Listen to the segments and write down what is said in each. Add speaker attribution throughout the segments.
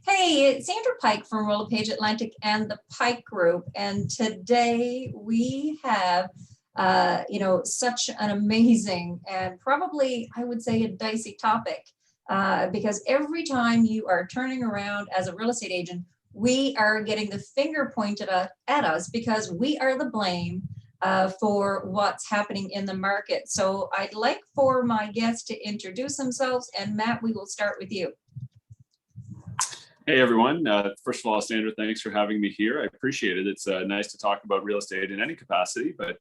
Speaker 1: Hey, it's Sandra Pike from Page Atlantic and the Pike Group. And today we have, such an amazing and probably, I would say, a dicey topic because every time you are turning around as a real estate agent, we are getting the finger pointed at us because we are the blame for what's happening in the market. So I'd like for my guests to introduce themselves. And Matt, we will start with you.
Speaker 2: Hey everyone. First of all, Sandra, thanks for having me here. I appreciate it. It's nice to talk about real estate in any capacity, but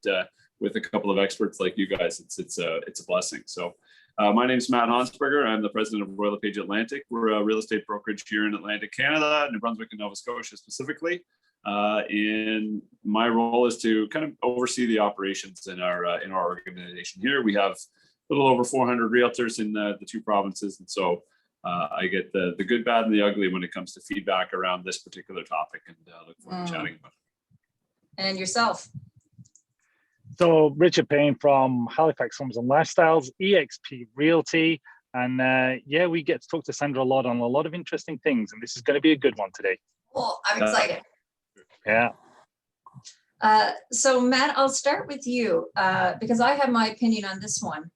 Speaker 2: with a couple of experts like you guys, it's a blessing. So my name is Matt Hansberger. I'm the president of Royal LePage Atlantic. We're a real estate brokerage here in Atlantic Canada, New Brunswick and Nova Scotia specifically. And my role is to kind of oversee the operations in our organization here. We have a little over 400 realtors in the two provinces, and so I get the good, bad, and the ugly when it comes to feedback around this particular topic, and look forward to chatting about it.
Speaker 1: And yourself?
Speaker 3: So Richard Payne from Halifax Homes and Lifestyles, EXP Realty. And we get to talk to Sandra a lot on a lot of interesting things, and this is going to be a good one today.
Speaker 1: Well, I'm excited.
Speaker 3: Yeah.
Speaker 1: So Matt, I'll start with you because I have my opinion on this one.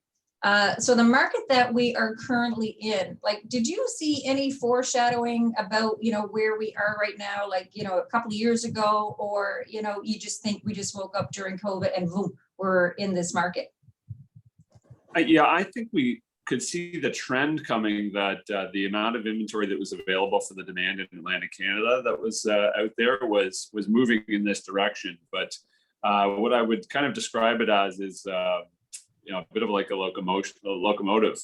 Speaker 1: So the market that we are currently in, like, did you see any foreshadowing about, where we are right now, like, a couple of years ago, or, you just think we just woke up during COVID and boom, we're in this market?
Speaker 2: Yeah, I think we could see the trend coming that the amount of inventory that was available for the demand in Atlantic Canada that was out there was moving in this direction. But what I would kind of describe it as is, a bit of like a locomotive.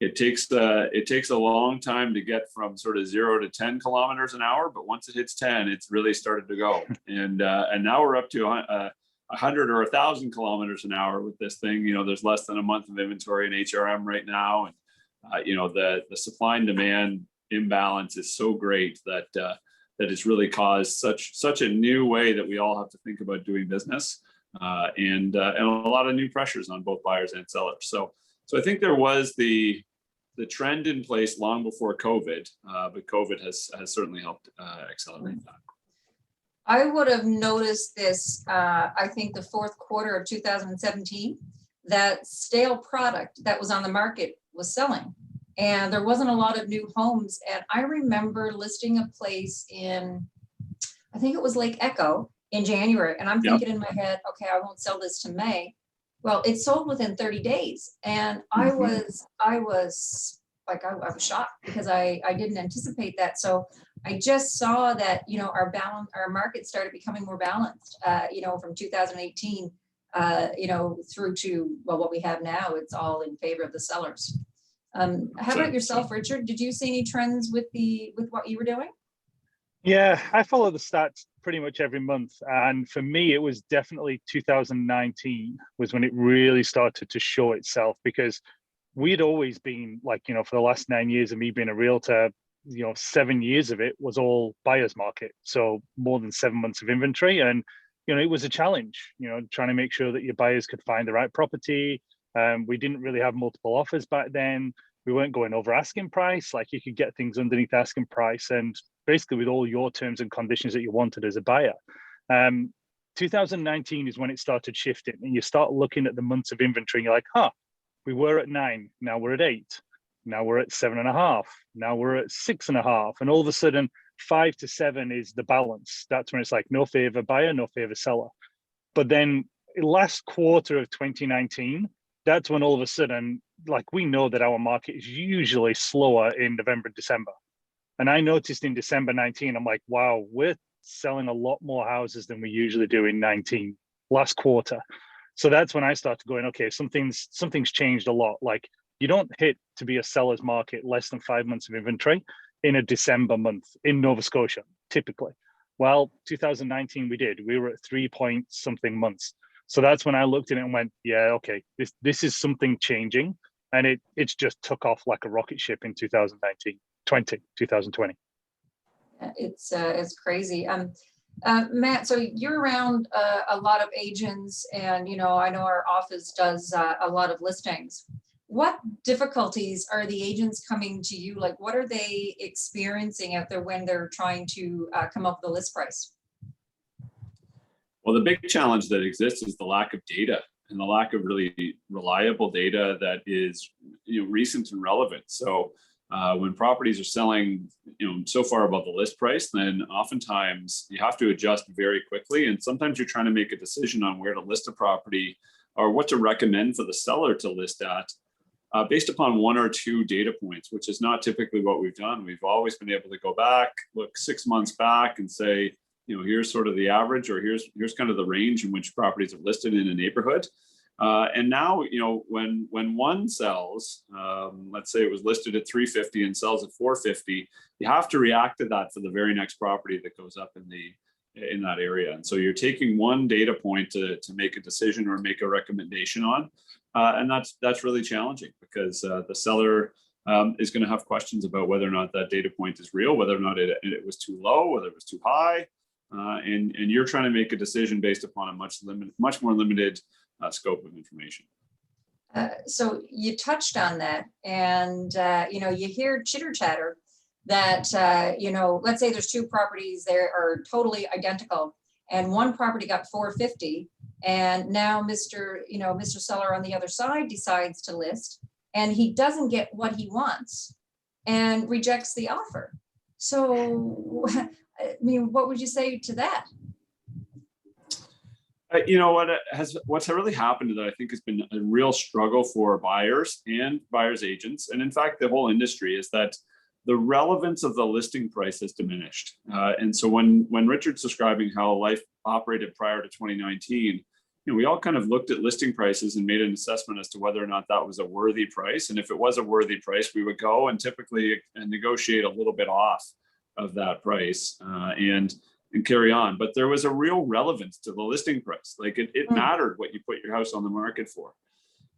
Speaker 2: It takes a long time to get from sort of 0 to 10 kilometers an hour, but once it hits 10, it's really started to go. And now we're up to 100 or 1,000 kilometers an hour with this thing. There's less than a month of inventory in HRM right now, and the supply and demand imbalance is so great that it's really caused such a new way that we all have to think about doing business. And a lot of new pressures on both buyers and sellers. So I think there was the trend in place long before COVID, but COVID has certainly helped accelerate that.
Speaker 1: I would have noticed this, I think the fourth quarter of 2017, that stale product that was on the market was selling. And there wasn't a lot of new homes. And I remember listing a place in, I think it was Lake Echo, in January. And I'm thinking in my head, okay, I won't sell this to May. Well, it sold within 30 daes. And I was shocked because I didn't anticipate that. So I just saw that, our market started becoming more balanced, from 2018, through to, well, what we have now, it's all in favor of the sellers. How about yourself, Richard? Did you see any trends with what you were doing?
Speaker 3: Yeah, I follow the stats pretty much every month. And for me, it was definitely 2019 was when it really started to show itself, because we'd always been like, for the last 9 years of me being a realtor, 7 years of it was all buyer's market. So more than 7 months of inventory. And, it was a challenge, trying to make sure that your buyers could find the right property. We didn't really have multiple offers back then. We weren't going over asking price. Like, you could get things underneath asking price and basically with all your terms and conditions that you wanted as a buyer. 2019 is when it started shifting, and you start looking at the months of inventory and you're like, we were at 9, now we're at 8, now we're at 7.5, now we're at 6.5. And all of a sudden 5 to 7 is the balance. That's when it's like no favor buyer, no favor seller. But then last quarter of 2019, that's when all of a sudden, like, we know that our market is usually slower in November and December. And I noticed in December 19, I'm like, wow, we're selling a lot more houses than we usually do in 19, last quarter. So that's when I started going, okay, something's changed a lot. Like, you don't hit to be a seller's market less than 5 months of inventory in a December month in Nova Scotia, typically. Well, 2019, we did. We were at 3 point something months. So that's when I looked at it and went, yeah, okay, this is something changing. And it's just took off like a rocket ship in 2020.
Speaker 1: It's crazy. Matt, so you're around a lot of agents, and I know our office does a lot of listings. what difficulties are the agents coming to you? Like, what are they experiencing out there when they're trying to come up with a list price?
Speaker 2: Well, the big challenge that exists is the lack of data and the lack of really reliable data that is, recent and relevant. So when properties are selling, so far above the list price, then oftentimes you have to adjust very quickly. And sometimes you're trying to make a decision on where to list a property or what to recommend for the seller to list at based upon one or two data points, which is not typically what we've done. We've always been able to go back, look 6 months back and say, here's sort of the average, or here's kind of the range in which properties are listed in a neighborhood. And now, when one sells, let's say it was listed at 350 and sells at 450, you have to react to that for the very next property that goes up in that area. And so you're taking one data point to make a decision or make a recommendation on, and that's really challenging because the seller is going to have questions about whether or not that data point is real, whether or not it was too low, whether it was too high. And you're trying to make a decision based upon a much more limited scope of information.
Speaker 1: So you touched on that, and you hear chitter chatter that let's say there's two properties there are totally identical, and one property got 450, and now Mr. Seller on the other side decides to list, and he doesn't get what he wants, and rejects the offer. So I mean, what would you say to that?
Speaker 2: What's really happened that I think has been a real struggle for buyers and buyers agents, and in fact the whole industry, is that the relevance of the listing price has diminished. And so when Richard's describing how life operated prior to 2019, we all kind of looked at listing prices and made an assessment as to whether or not that was a worthy price. And if it was a worthy price, we would go and typically negotiate a little bit off of that price and carry on. But there was a real relevance to the listing price. Like it mattered what you put your house on the market for.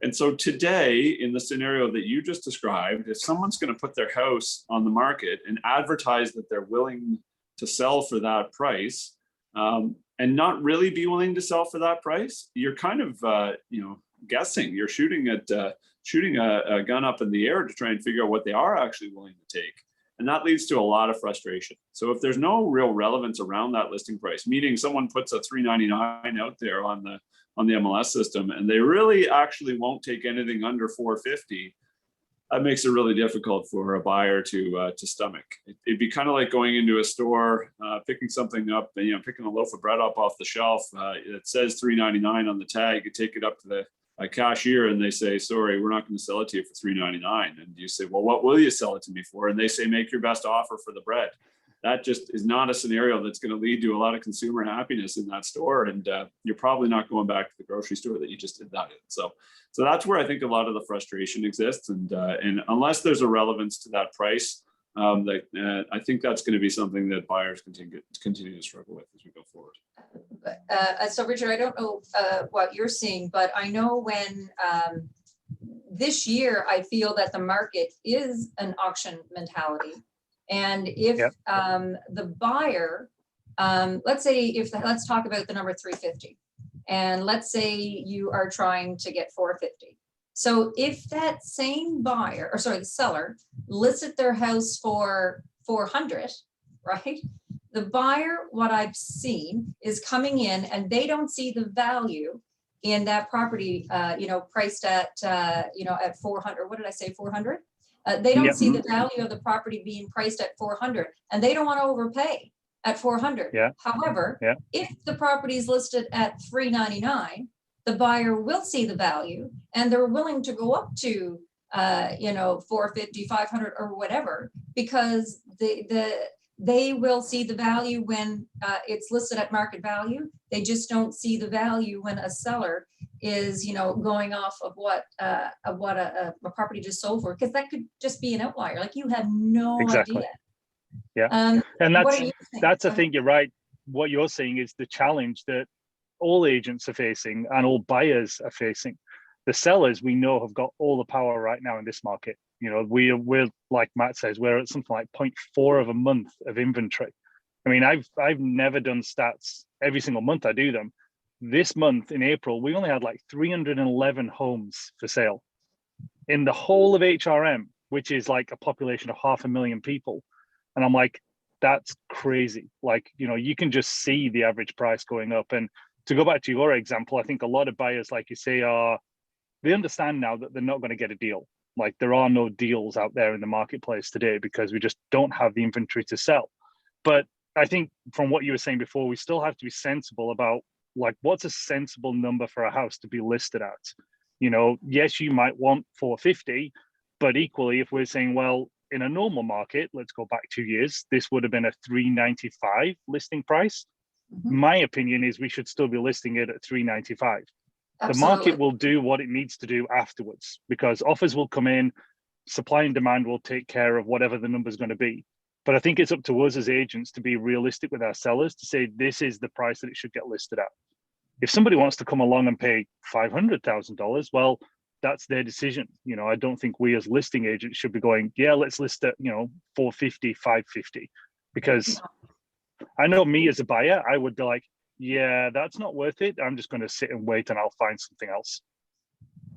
Speaker 2: And so today, in the scenario that you just described, if someone's going to put their house on the market and advertise that they're willing to sell for that price, and not really be willing to sell for that price, you're kind of guessing. You're shooting a gun up in the air to try and figure out what they are actually willing to take. And that leads to a lot of frustration. So if there's no real relevance around that listing price, meaning someone puts a $399 out there on the MLS system, and they really actually won't take anything under $450, that makes it really difficult for a buyer to stomach. It'd be kind of like going into a store, picking something up, picking a loaf of bread up off the shelf. It says $3.99 on the tag. You take it up to the cashier and they say, sorry, we're not going to sell it to you for $3.99. And you say, well, what will you sell it to me for? And they say, make your best offer for the bread. That just is not a scenario that's going to lead to a lot of consumer happiness in that store. And you're probably not going back to the grocery store that you just did that in. So that's where I think a lot of the frustration exists. And unless there's a relevance to that price, I think that's going to be something that buyers continue to struggle with as we go forward.
Speaker 1: So Richard, I don't know what you're seeing, but I know when this year, I feel that the market is an auction mentality. And if the buyer, let's talk about the number 350, and let's say you are trying to get 450. So if that same buyer, the seller listed their house for 400, right? The buyer, what I've seen, is coming in and they don't see the value in that property, priced at, at 400. What did I say, 400? They don't see the value of the property being priced at 400, and they don't want to overpay at 400. However, if the property is listed at 399, the buyer will see the value and they're willing to go up to 450, 500 or whatever, because they will see the value when it's listed at market value. They just don't see the value when a seller is, going off of what a property just sold for, because that could just be an outlier. Like, you have no idea.
Speaker 3: Yeah. And that's the thing. You're right. What you're saying is the challenge that all agents are facing and all buyers are facing. The sellers, we know, have got all the power right now in this market. We're like Matt says, we're at something like 0.4 of a month of inventory. I mean, I've never done stats every single month I do them. This month in April, we only had like 311 homes for sale in the whole of HRM, which is like a population of 500,000 people. And I'm like, that's crazy. Like, you know, you can just see the average price going up. And to go back to your example, I think a lot of buyers, like you say, they understand now that they're not going to get a deal. Like, there are no deals out there in the marketplace today because we just don't have the inventory to sell. But I think from what you were saying before, we still have to be sensible about, like, what's a sensible number for a house to be listed at? You know, yes, you might want 450, but equally, if we're saying, well, in a normal market, let's go back 2 years, this would have been a 395 listing price. My opinion is we should still be listing it at 395. The market will do what it needs to do afterwards, because offers will come in, supply and demand will take care of whatever the number is going to be. But I think it's up to us as agents to be realistic with our sellers to say, this is the price that it should get listed at. If somebody wants to come along and pay $500,000, well, that's their decision. You know, I don't think we as listing agents should be going, yeah, let's list at, you know, 450, 550, because I know me as a buyer, I would be like, yeah, that's not worth it. I'm just going to sit and wait and I'll find something else.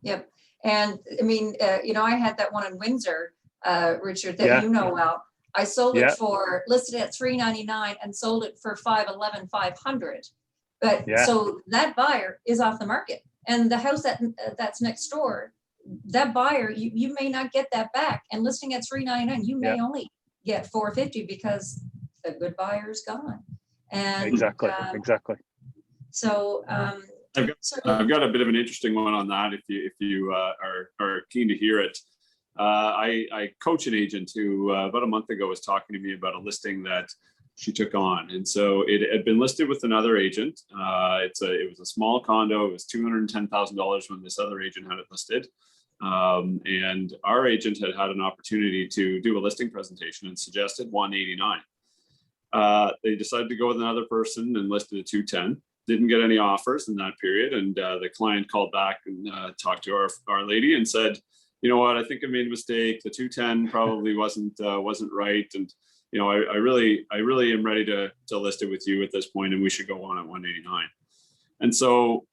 Speaker 1: Yep. And I mean, you know, I had that one in Windsor, Richard, that you know well. I sold it for, listed at $399 and sold it for $511, $500. But so that buyer is off the market, and the house that's next door, that buyer, you may not get that back. And listing at $399, you may only get $450 because the good buyer is gone. And
Speaker 3: exactly.
Speaker 1: So
Speaker 2: I've got a bit of an interesting one on that. If you are keen to hear it, I coach an agent who about a month ago was talking to me about a listing that she took on, and so it had been listed with another agent. It was a small condo. It was $210,000 when this other agent had it listed, and our agent had an opportunity to do a listing presentation and suggested $189. They decided to go with another person and listed at $210. Didn't get any offers in that period, and the client called back and talked to our lady and said, you know what, I think I made a mistake. The 210 probably wasn't right, and you know, I really am ready to list it with you at this point, and we should go on at 189. And so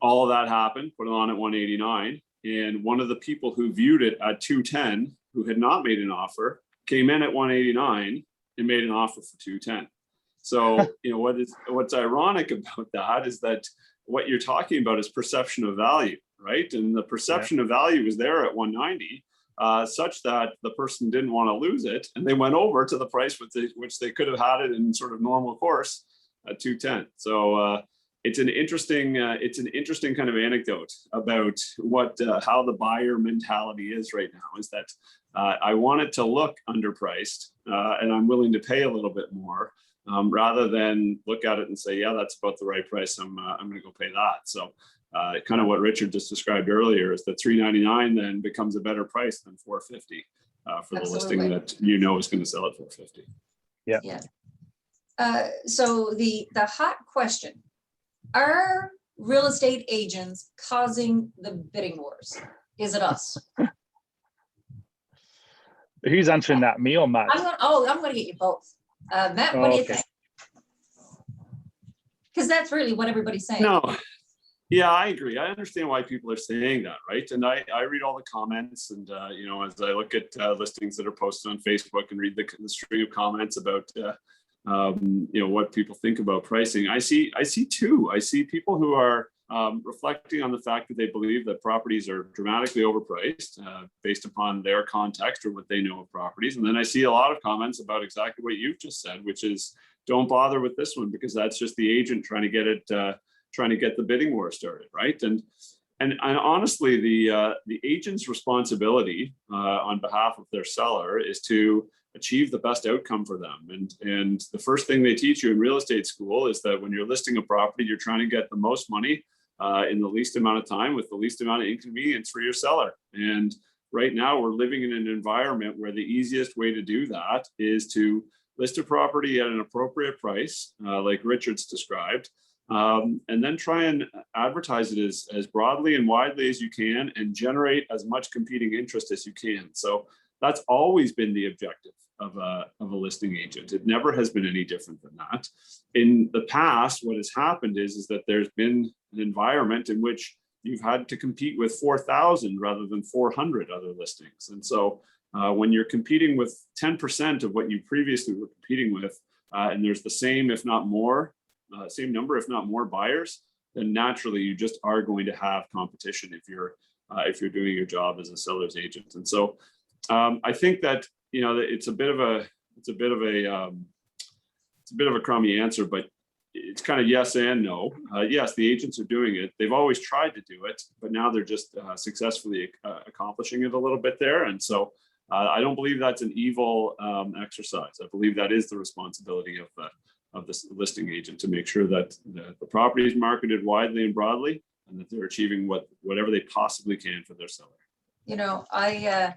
Speaker 2: all of that happened, put it on at 189, and one of the people who viewed it at 210, who had not made an offer, came in at 189 and made an offer for 210. So you know what's ironic about that is that what you're talking about is perception of value, right? And the perception of value was there at 190, such that the person didn't want to lose it, and they went over to the price which they could have had it in sort of normal course at 210. So it's an interesting kind of anecdote about how the buyer mentality is right now. Is that I want it to look underpriced, and I'm willing to pay a little bit more. Rather than look at it and say, yeah, that's about the right price, I'm going to go pay that. So kind of what Richard just described earlier is that $399 then becomes a better price than $450 for the listing that you know is going to sell at $450.
Speaker 3: Yeah.
Speaker 1: So the hot question, are real estate agents causing the bidding wars? Is it us?
Speaker 3: Who's answering that, me or Matt?
Speaker 1: I'm going to get you both. Matt, what do you think? Because that's really what everybody's saying.
Speaker 2: No, yeah, I agree. I understand why people are saying that, right? And I read all the comments, and you know, as I look at listings that are posted on Facebook and read the string of comments about you know, what people think about pricing, I see two. I see people who are reflecting on the fact that they believe that properties are dramatically overpriced based upon their context or what they know of properties. And then I see a lot of comments about exactly what you've just said, which is don't bother with this one because that's just the agent trying to get the bidding war started, right? And honestly, the agent's responsibility on behalf of their seller is to achieve the best outcome for them. And the first thing they teach you in real estate school is that when you're listing a property, you're trying to get the most money in the least amount of time with the least amount of inconvenience for your seller. And right now we're living in an environment where the easiest way to do that is to list a property at an appropriate price, like Richard's described, and then try and advertise it as broadly and widely as you can and generate as much competing interest as you can. So that's always been the objective of a listing agent. It never has been any different than that. In the past, what has happened is that there's been an environment in which you've had to compete with 4,000 rather than 400 other listings. And so when you're competing with 10% of what you previously were competing with, and there's the same, if not more, same number, if not more buyers, then naturally you just are going to have competition if you're doing your job as a seller's agent. And so I think that, you know, it's a bit of a crummy answer, but it's kind of yes and no. Yes, the agents are doing it. They've always tried to do it, but now they're just successfully accomplishing it a little bit there. And so I don't believe that's an evil exercise. I believe that is the responsibility of the listing agent to make sure that the property is marketed widely and broadly, and that they're achieving whatever they possibly can for their seller.
Speaker 1: You know, I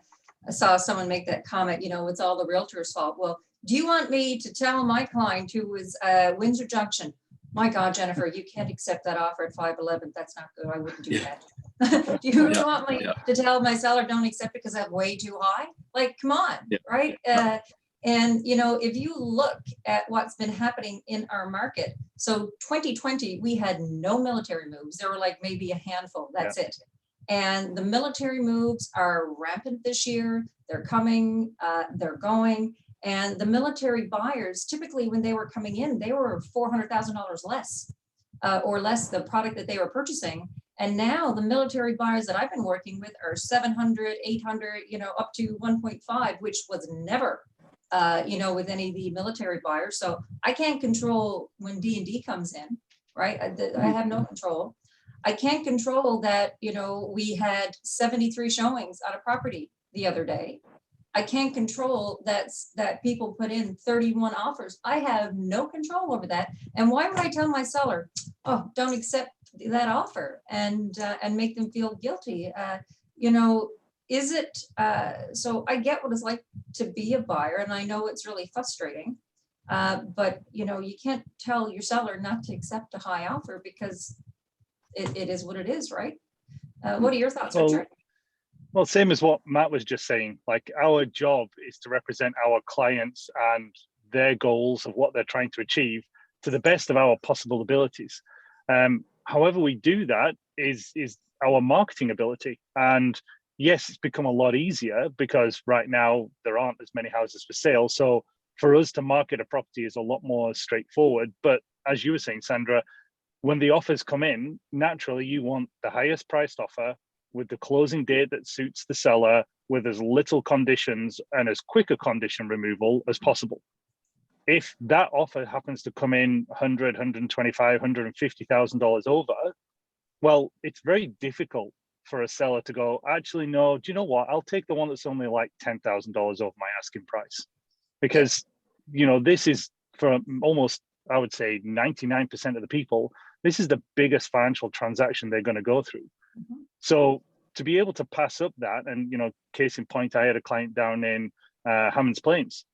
Speaker 1: saw someone make that comment, you know, it's all the realtor's fault. Well, do you want me to tell my client who was Windsor Junction, my God, Jennifer, you can't accept that offer at 511. That's not good. I wouldn't do that. Do you want me to tell my seller don't accept it because I'm way too high? Like, come on, right? And, you know, if you look at what's been happening in our market, so 2020, we had no military moves. There were like maybe a handful, that's it. And the military moves are rampant this year. They're coming, they're going. And the military buyers, typically when they were coming in, they were $400,000 less or less the product that they were purchasing. And now the military buyers that I've been working with are 700, 800, you know, up to 1.5, which was never, you know, with any of the military buyers. So I can't control when D&D comes in, right? I have no control. I can't control that, you know, we had 73 showings on a property the other day. I can't control that people put in 31 offers. I have no control over that. And why would I tell my seller, oh, don't accept that offer and make them feel guilty? You know, is it, so I get what it's like to be a buyer, and I know it's really frustrating, but you know, you can't tell your seller not to accept a high offer because it is what it is, right? What are your thoughts, Richard?
Speaker 3: Well, same as what Matt was just saying, like our job is to represent our clients and their goals of what they're trying to achieve to the best of our possible abilities. However we do that is our marketing ability. And yes, it's become a lot easier because right now there aren't as many houses for sale. So for us to market a property is a lot more straightforward. But as you were saying, Sandra, when the offers come in, naturally you want the highest priced offer with the closing date that suits the seller, with as little conditions and as quick a condition removal as possible. If that offer happens to come in $100,000, $125,000, $150,000 over, well, it's very difficult for a seller to go, actually, no, do you know what? I'll take the one that's only like $10,000 over my asking price. Because, you know, this is for almost, I would say 99% of the people, this is the biggest financial transaction they're going to go through. Mm-hmm. So to be able to pass up that, and, you know, case in point, I had a client down in Hammonds Plains,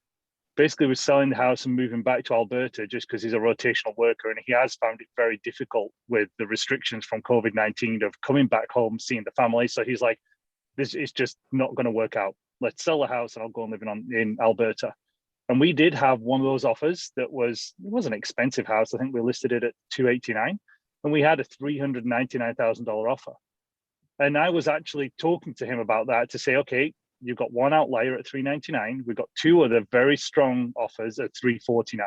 Speaker 3: basically was selling the house and moving back to Alberta just because he's a rotational worker, and he has found it very difficult with the restrictions from COVID-19 of coming back home, seeing the family. So he's like, this is just not going to work out. Let's sell the house and I'll go and live in Alberta. And we did have one of those offers that was, it was an expensive house. I think we listed it at $289,000, and we had a $399,000 offer. And I was actually talking to him about that to say, okay, you've got one outlier at $399,000. We've got two other very strong offers at $349,000.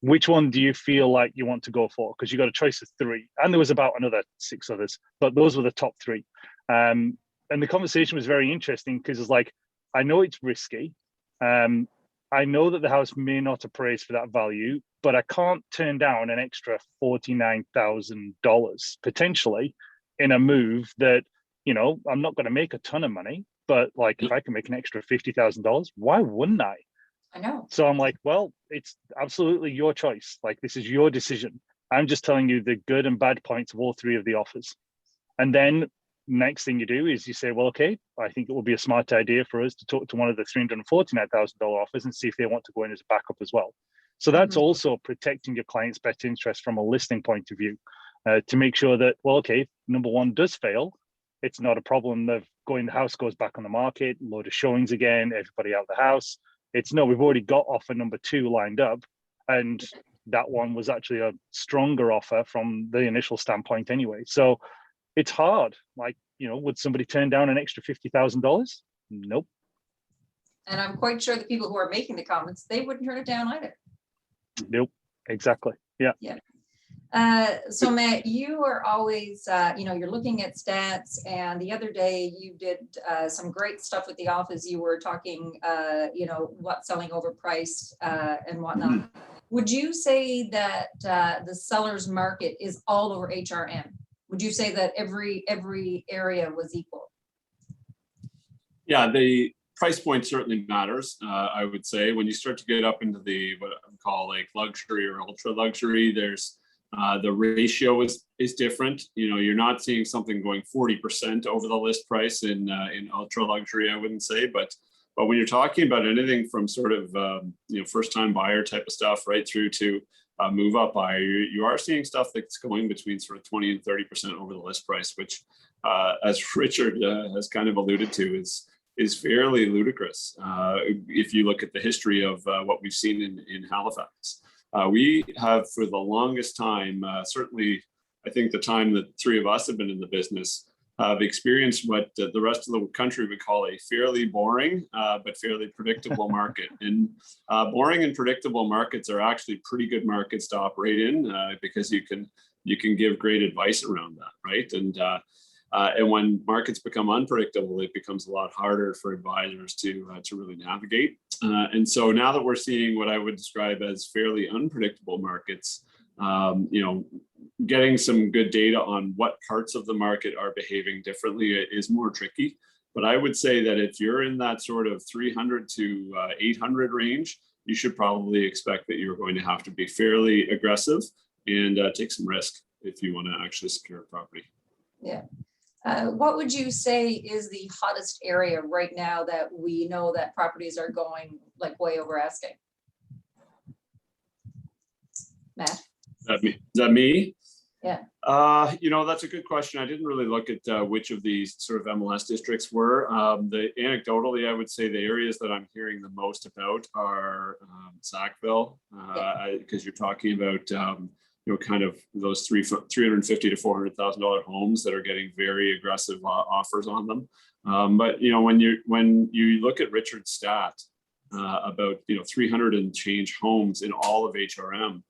Speaker 3: Which one do you feel like you want to go for? Because you got a choice of three. And there was about another 6 others, but those were the top 3. And the conversation was very interesting because it's like, I know it's risky. I know that the house may not appraise for that value, but I can't turn down an extra $49,000 potentially in a move that, you know, I'm not going to make a ton of money, but like if I can make an extra $50,000, why wouldn't I?
Speaker 1: I know.
Speaker 3: So I'm like, well, it's absolutely your choice. Like, this is your decision. I'm just telling you the good and bad points of all 3 of the offers. And then next thing you do is you say, well, okay, I think it will be a smart idea for us to talk to one of the $349,000 offers and see if they want to go in as a backup as well. So that's also protecting your client's best interest from a listing point of view, to make sure that, well, okay, if number 1 does fail, it's not a problem of going, the house goes back on the market, load of showings again, everybody out of the house. It's no, we've already got offer number 2 lined up, and that one was actually a stronger offer from the initial standpoint anyway. So it's hard. Like, would somebody turn down an extra $50,000? Nope.
Speaker 1: And I'm quite sure the people who are making the comments, they wouldn't turn it down either.
Speaker 3: Nope. Exactly. Yeah.
Speaker 1: Yeah. So Matt, you are always, you're looking at stats, and the other day you did some great stuff with the office. You were talking, what's selling overpriced and whatnot. Mm-hmm. Would you say that the seller's market is all over HRM? Would you say that every area was equal?
Speaker 2: Yeah, the price point certainly matters. I would say when you start to get up into the what I would call like luxury or ultra luxury, there's the ratio is different. You're not seeing something going 40% over the list price in ultra luxury, I wouldn't say, but when you're talking about anything from sort of first time buyer type of stuff right through to move up buyer, you are seeing stuff that's going between sort of 20 and 30% over the list price, which as Richard has kind of alluded to is fairly ludicrous if you look at the history of what we've seen in Halifax. We have for the longest time, certainly I think the time that three of us have been in the business, have experienced what the rest of the country would call a fairly boring but fairly predictable market. And boring and predictable markets are actually pretty good markets to operate in because you can give great advice around that, right? And when markets become unpredictable, it becomes a lot harder for advisors to really navigate. And so now that we're seeing what I would describe as fairly unpredictable markets, getting some good data on what parts of the market are behaving differently is more tricky. But I would say that if you're in that sort of 300 to 800 range, you should probably expect that you're going to have to be fairly aggressive and take some risk if you want to actually secure a property.
Speaker 1: Yeah. What would you say is the hottest area right now that we know that properties are going like way over asking? Matt?
Speaker 2: Is that me?
Speaker 1: Yeah.
Speaker 2: That's a good question. I didn't really look at which of these sort of MLS districts were. Anecdotally, I would say the areas that I'm hearing the most about are Sackville, because you're talking about kind of those $350,000 to $400,000 homes that are getting very aggressive offers on them. But when you look at Richard's stat about 300 and change homes in all of HRM,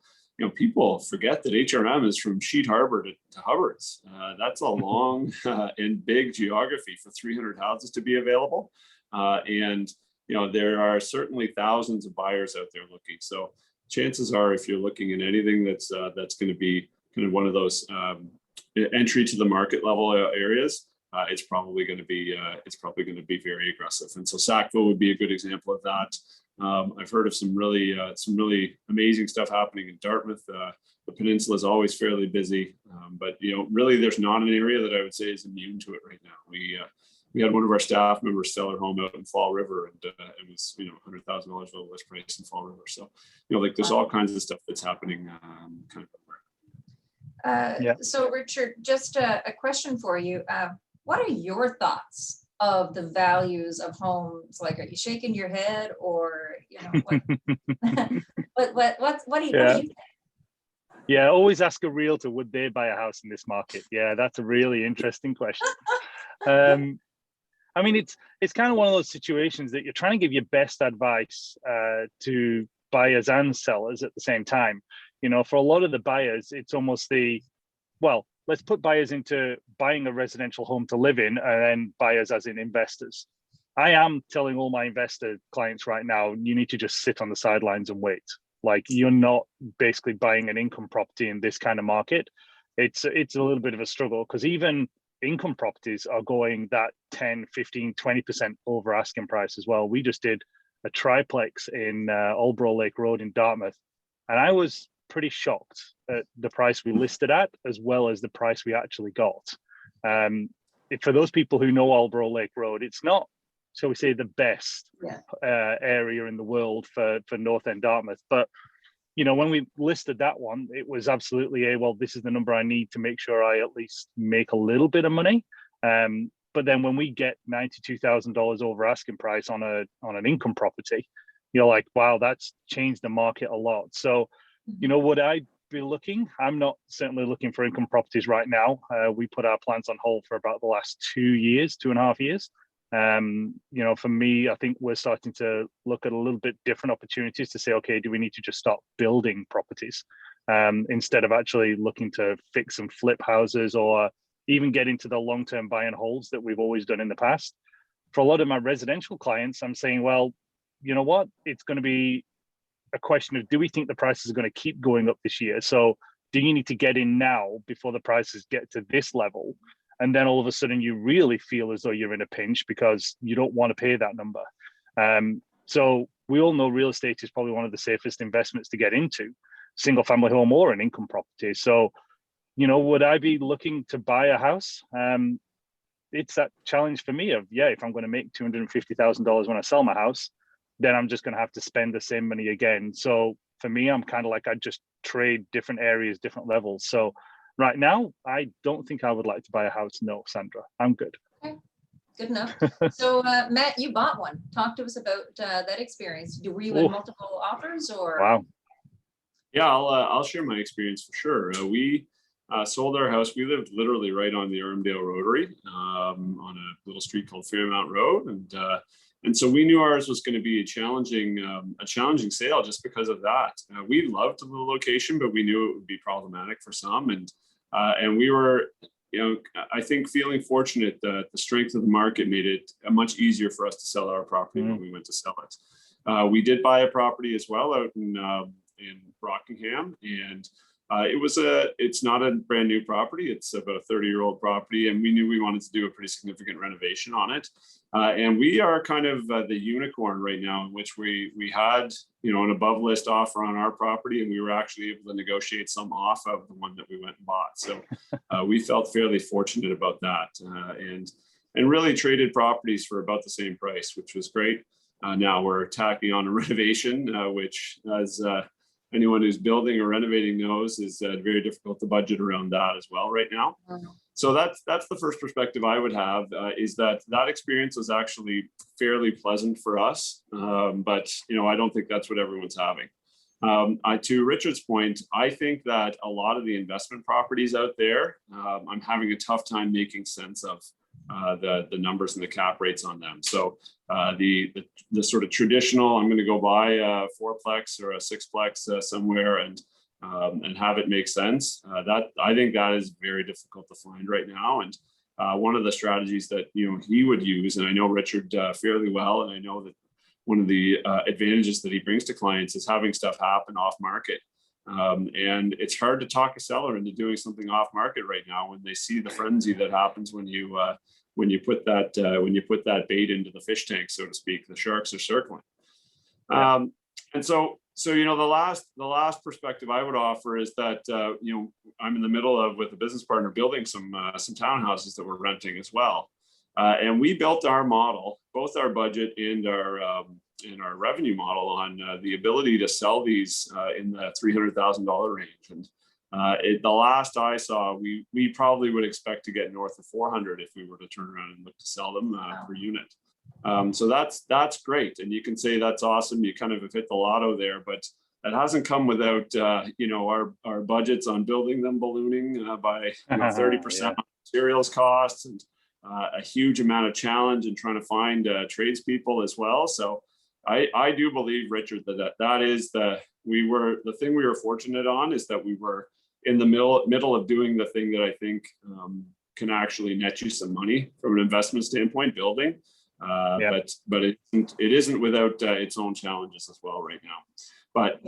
Speaker 2: people forget that HRM is from Sheet Harbor to Hubbards. That's a long and big geography for 300 houses to be available. And there are certainly thousands of buyers out there looking. So chances are, if you're looking at anything that's going to be kind of one of those entry to the market level areas, it's probably going to be very aggressive. And so Sackville would be a good example of that. I've heard of some really amazing stuff happening in Dartmouth. The peninsula is always fairly busy, but really there's not an area that I would say is immune to it right now. We had one of our staff members sell her home out in Fall River, and it was $100,000 over the list price in Fall River. So there's all kinds of stuff that's happening kind of everywhere.
Speaker 1: So Richard, just a question for you. What are your thoughts of the values of homes? Like, are you shaking your head, or what do you think?
Speaker 3: Yeah, always ask a realtor, would they buy a house in this market? Yeah, that's a really interesting question. I mean, it's kind of one of those situations that you're trying to give your best advice to buyers and sellers at the same time. For a lot of the buyers, it's almost let's put buyers into buying a residential home to live in, and then buyers as in investors. I am telling all my investor clients right now, you need to just sit on the sidelines and wait. Like, you're not basically buying an income property in this kind of market. It's a little bit of a struggle, because even income properties are going that 10, 15, 20% over asking price as well. We just did a triplex in Aldborough Lake Road in Dartmouth, and I was pretty shocked at the price we listed at, as well as the price we actually got. For those people who know Aldborough Lake Road, it's not, shall we say, the best area in the world for North End Dartmouth. But when we listed that one, it was absolutely this is the number I need to make sure I at least make a little bit of money. But then when we get $92,000 over asking price on an income property, you're like, wow, that's changed the market a lot. So You know, would I be looking? I'm not certainly looking for income properties right now. We put our plans on hold for about the last 2.5 years. You know, for me, I think we're starting to look at a little bit different opportunities to say, okay, do we need to just start building properties instead of actually looking to fix and flip houses, or even get into the long-term buy and holds that we've always done in the past. For a lot of my residential clients, I'm saying, well, you know what? It's going to be a question of, do we think the prices are going to keep going up this year? So do you need to get in now before the prices get to this level? And then all of a sudden you really feel as though you're in a pinch because you don't want to pay that number. So we all know real estate is probably one of the safest investments to get into, single family home or an income property. So, you know, would I be looking to buy a house? It's that challenge for me of, yeah, if I'm going to make $250,000 when I sell my house, then I'm just going to have to spend the same money again. So for me, I'm kind of like, I just trade different areas, different levels. So right now, I don't think I would like to buy a house. No, Sandra, I'm good.
Speaker 1: Okay, good enough. So Matt, you bought one. Talk to us about that experience. Were you in multiple offers or?
Speaker 3: Wow.
Speaker 2: Yeah, I'll share my experience for sure. We sold our house. We lived literally right on the Armdale Rotary on a little street called Fairmount Road, and so we knew ours was going to be a challenging sale just because of that. We loved the location, but we knew it would be problematic for some, and we were, you know, I think feeling fortunate that the strength of the market made it much easier for us to sell our property when we went to sell it. We did buy a property as well out in Rockingham, and it's not a brand new property. It's about a 30-year-old property, and we knew we wanted to do a pretty significant renovation on it. And we are kind of the unicorn right now, in which we had, you know, an above list offer on our property, and we were actually able to negotiate some off of the one that we went and bought. So we felt fairly fortunate about that, and really traded properties for about the same price, which was great. Now we're tacking on a renovation, which, as anyone who's building or renovating knows, is very difficult to budget around that as well right now. So that's the first perspective I would have, is that experience was actually fairly pleasant for us, but you know, I don't think that's what everyone's having. To Richard's point, I think that a lot of the investment properties out there, I'm having a tough time making sense of the numbers and the cap rates on them. So the sort of traditional, I'm going to go buy a fourplex or a sixplex somewhere and have it make sense. That, I think that is very difficult to find right now. And one of the strategies that, you know, he would use, and I know Richard fairly well, and I know that one of the advantages that he brings to clients is having stuff happen off market. And it's hard to talk a seller into doing something off market right now when they see the frenzy that happens when you put that bait into the fish tank, so to speak. The sharks are circling. And so you know, the last perspective I would offer is that you know, I'm in the middle of, with a business partner, building some townhouses that we're renting as well. And we built our model, both our budget and our revenue model, on the ability to sell these in the $300,000 range. And the last I saw, we probably would expect to get north of 400 if we were to turn around and look to sell them per unit. So that's great, and you can say that's awesome. You kind of have hit the lotto there, but that hasn't come without you know, our budgets on building them ballooning by 30% on materials costs, and a huge amount of challenge in trying to find tradespeople as well. So I do believe, Richard, that is the thing we were fortunate on, is that we were in the middle of doing the thing that I think can actually net you some money from an investment standpoint, building. But it isn't without its own challenges as well right now. But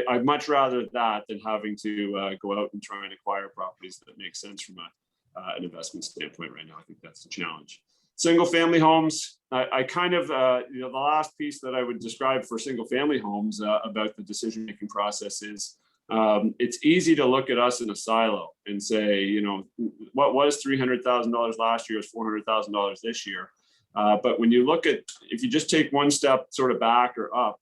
Speaker 2: I'd much rather that than having to go out and try and acquire properties that make sense from an investment standpoint right now. I think that's the challenge. Single family homes, I kind of, you know, the last piece that I would describe for single family homes about the decision-making process is, it's easy to look at us in a silo and say, you know, what was $300,000 last year is $400,000 this year. But when you look at, if you just take one step sort of back or up,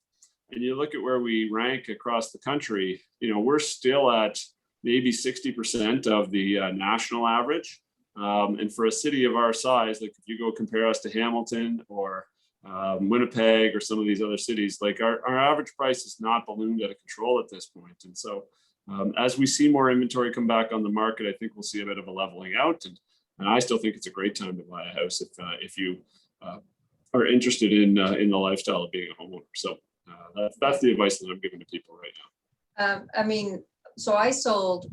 Speaker 2: and you look at where we rank across the country, you know, we're still at maybe 60% of the national average. And for a city of our size, like if you go compare us to Hamilton or Winnipeg or some of these other cities, like our average price is not ballooned out of control at this point. And so as we see more inventory come back on the market, I think we'll see a bit of a leveling out. And I still think it's a great time to buy a house if you are interested in the lifestyle of being a homeowner. So that's the advice that I'm giving to people right now.
Speaker 1: I mean, so I sold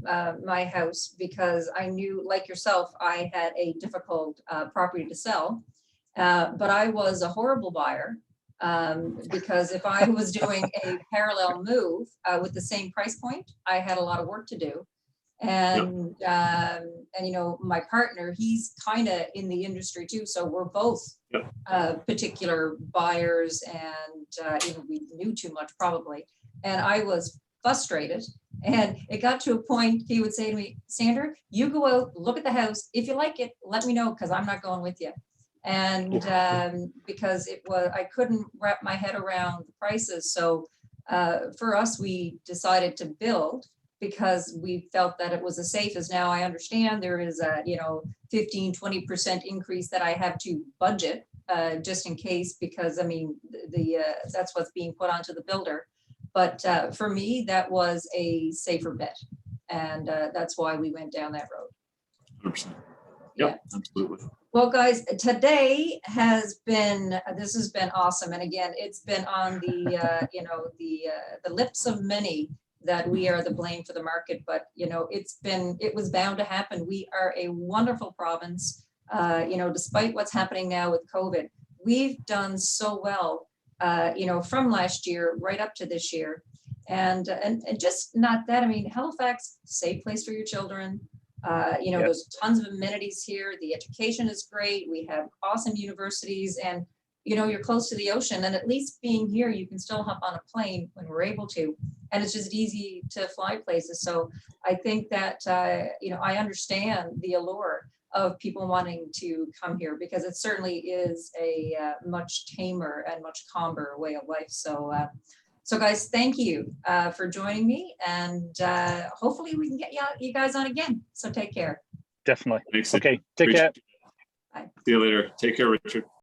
Speaker 1: my house because I knew, like yourself, I had a difficult property to sell, but I was a horrible buyer because if I was doing a parallel move with the same price point, I had a lot of work to do. And you know, my partner, he's kind of in the industry too, so we're both particular buyers, and you know, we knew too much probably, and I was frustrated. And it got to a point, he would say to me, Sandra, you go out, look at the house, if you like it, let me know, because I'm not going with you. And because it was, I couldn't wrap my head around the prices. So for us, we decided to build because we felt that it was the safest. Now I understand there is a, you know, 15-20% increase that I have to budget just in case, because I mean, that's what's being put onto the builder. But for me, that was a safer bet. And that's why we went down that road.
Speaker 2: 100%. Yeah, absolutely.
Speaker 1: Well, guys, today has been, this has been awesome. And again, it's been on the, you know, the lips of many that we are the blame for the market, but you know, it was bound to happen. We are a wonderful province. You know, despite what's happening now with COVID, we've done so well, you know, from last year right up to this year. And just not that, I mean, Halifax, safe place for your children. You know, there's tons of amenities here. The education is great. We have awesome universities, and you know, you're close to the ocean, and at least being here, you can still hop on a plane when we're able to, and it's just easy to fly places. So I think that, you know, I understand the allure of people wanting to come here, because it certainly is a much tamer and much calmer way of life. So, so guys, thank you for joining me, and hopefully we can get you guys on again. So take care.
Speaker 3: Definitely.
Speaker 2: Thanks.
Speaker 3: Okay, take care.
Speaker 1: Bye.
Speaker 2: See you later. Take care, Richard.